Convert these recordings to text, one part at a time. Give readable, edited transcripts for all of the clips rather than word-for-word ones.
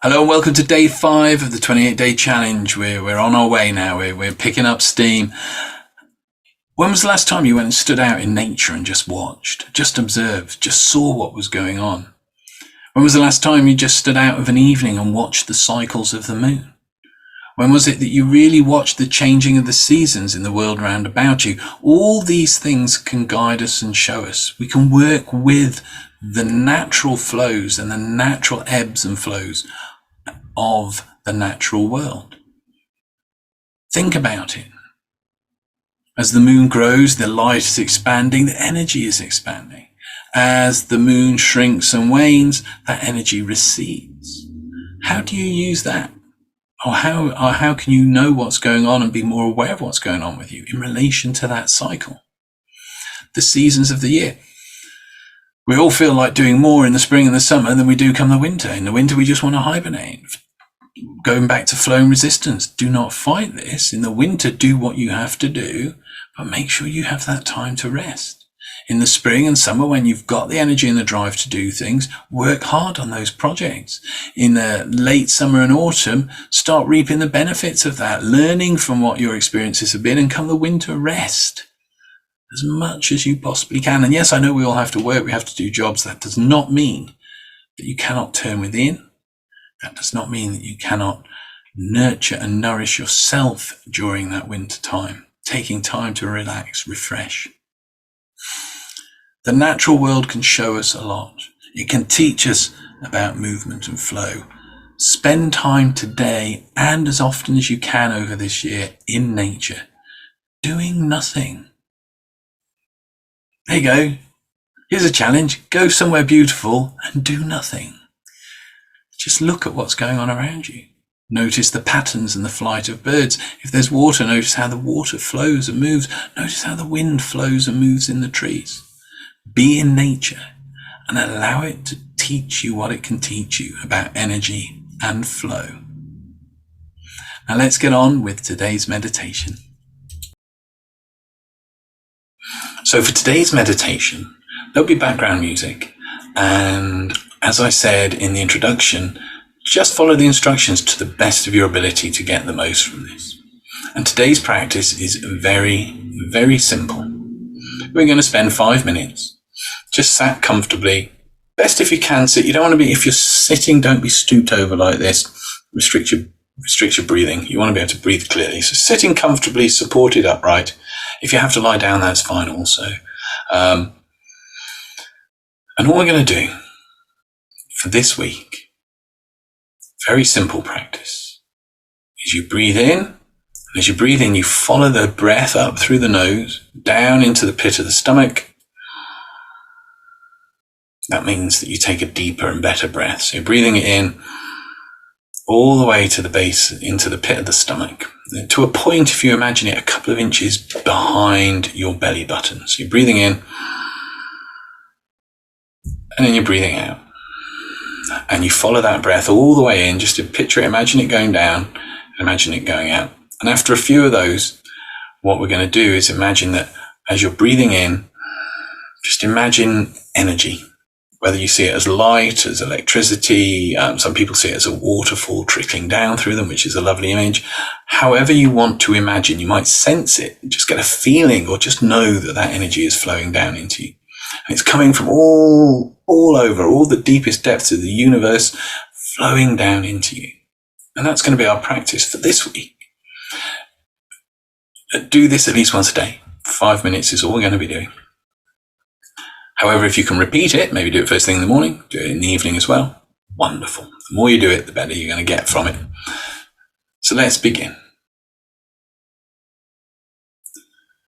Hello and welcome to day 5 of the 28-day challenge. We're on our way now. We're picking up steam. When was the last time you went and stood out in nature and just watched, just observed, just saw what was going on? When was the last time you just stood out of an evening and watched the cycles of the moon? When was it that you really watched the changing of the seasons in the world round about you? All these things can guide us and show us. We can work with the natural flows and the natural ebbs and flows of the natural world. Think about it. As the moon grows, the light is expanding, the energy is expanding. As the moon shrinks and wanes, that energy recedes. How do you use that? Or how can you know what's going on and be more aware of what's going on with you in relation to that cycle? The seasons of the year. We all feel like doing more in the spring and the summer than we do come the winter. In the winter, we just want to hibernate. Going back to flow and resistance, do not fight this. In the winter, do what you have to do, but make sure you have that time to rest. In the spring and summer, when you've got the energy and the drive to do things, work hard on those projects. In the late summer and autumn, start reaping the benefits of that, learning from what your experiences have been, and come the winter, rest as much as you possibly can. And yes, I know we all have to work, we have to do jobs. That does not mean that you cannot turn within. That does not mean that you cannot nurture and nourish yourself during that winter time, taking time to relax, refresh. The natural world can show us a lot. It can teach us about movement and flow. Spend time today and as often as you can over this year in nature, doing nothing. There you go. Here's a challenge. Go somewhere beautiful and do nothing. Just look at what's going on around you. Notice the patterns and the flight of birds. If there's water, notice how the water flows and moves. Notice how the wind flows and moves in the trees. Be in nature and allow it to teach you what it can teach you about energy and flow. Now let's get on with today's meditation. So for today's meditation, there'll be background music. And as I said in the introduction, just follow the instructions to the best of your ability to get the most from this. And today's practice is very, very simple. We're going to spend 5 minutes just sat comfortably. Best if you can sit. You don't want to be, if you're sitting, don't be stooped over like this. Restrict your breathing. You want to be able to breathe clearly. So sitting comfortably, supported upright. If you have to lie down, that's fine also. And all we're going to do for this week, very simple practice, is you breathe in. And as you breathe in, you follow the breath up through the nose, down into the pit of the stomach. That means that you take a deeper and better breath. So you're breathing it in all the way to the base, into the pit of the stomach. To a point, if you imagine it, a couple of inches behind your belly button. So you're breathing in, and then you're breathing out. And you follow that breath all the way in, just to picture it, imagine it going down, and imagine it going out. And after a few of those, what we're going to do is imagine that as you're breathing in, just imagine energy. Whether you see it as light, as electricity, some people see it as a waterfall trickling down through them, which is a lovely image. However you want to imagine, you might sense it, just get a feeling, or just know that that energy is flowing down into you. And it's coming from all over, all the deepest depths of the universe, flowing down into you. And that's going to be our practice for this week. Do this at least once a day. 5 minutes is all we're going to be doing. However, if you can repeat it, maybe do it first thing in the morning, do it in the evening as well. Wonderful. The more you do it, the better you're going to get from it. So let's begin.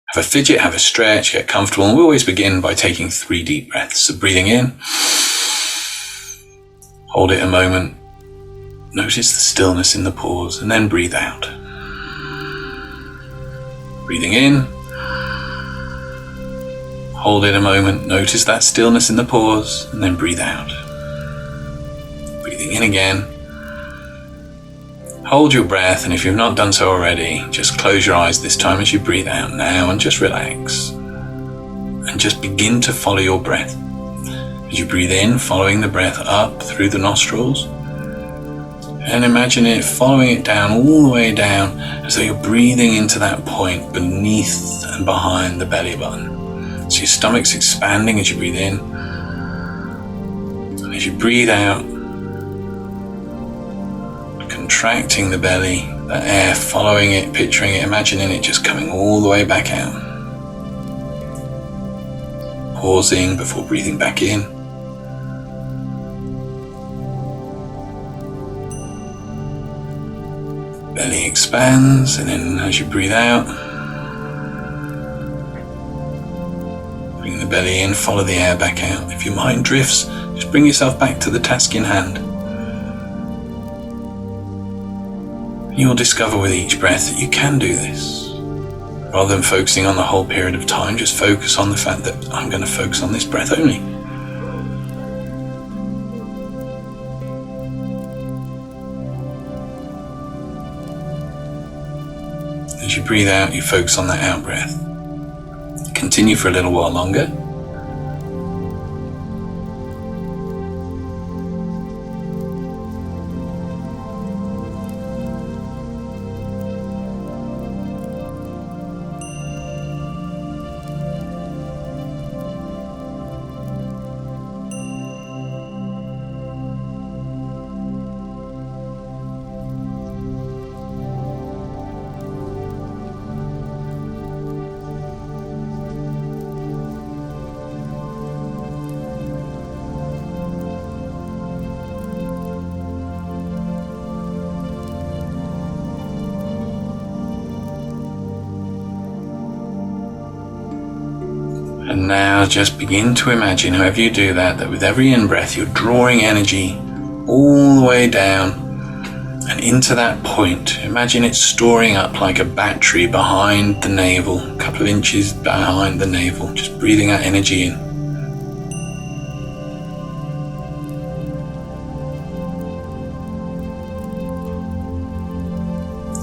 Have a fidget, have a stretch, get comfortable. And we always begin by taking 3 deep breaths. So breathing in, hold it a moment, notice the stillness in the pause, and then breathe out. Breathing in, hold it a moment, notice that stillness in the pause, and then breathe out. Breathing in again. Hold your breath, and if you've not done so already, just close your eyes this time as you breathe out now, and just relax. And just begin to follow your breath. As you breathe in, following the breath up through the nostrils. And imagine it following it down, all the way down, as though you're breathing into that point beneath and behind the belly button. So your stomach's expanding as you breathe in. And as you breathe out, contracting the belly, that air following it, picturing it, imagining it just coming all the way back out. Pausing before breathing back in. Belly expands, and then as you breathe out, bring the belly in, follow the air back out. If your mind drifts, just bring yourself back to the task in hand. You'll discover with each breath that you can do this. Rather than focusing on the whole period of time, just focus on the fact that I'm going to focus on this breath only. As you breathe out, you focus on that out breath. Continue for a little while longer. And now just begin to imagine, however you do that, that with every in-breath you're drawing energy all the way down and into that point. Imagine it storing up like a battery behind the navel, a couple of inches behind the navel, just breathing that energy in.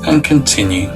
And continue.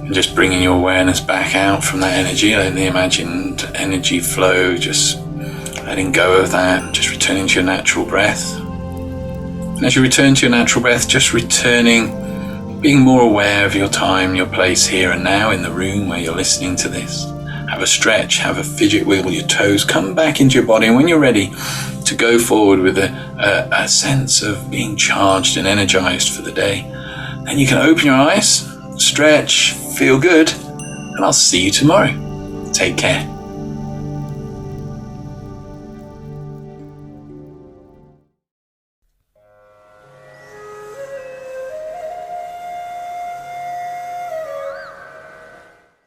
And just bringing your awareness back out from that energy, letting the imagined energy flow, just letting go of that, and just returning to your natural breath. And as you return to your natural breath, just returning, being more aware of your time, your place here and now in the room where you're listening to this. Have a stretch, have a fidget, wiggle your toes, come back into your body, and when you're ready to go forward with a sense of being charged and energized for the day, then you can open your eyes, stretch, feel good, and I'll see you tomorrow. Take care.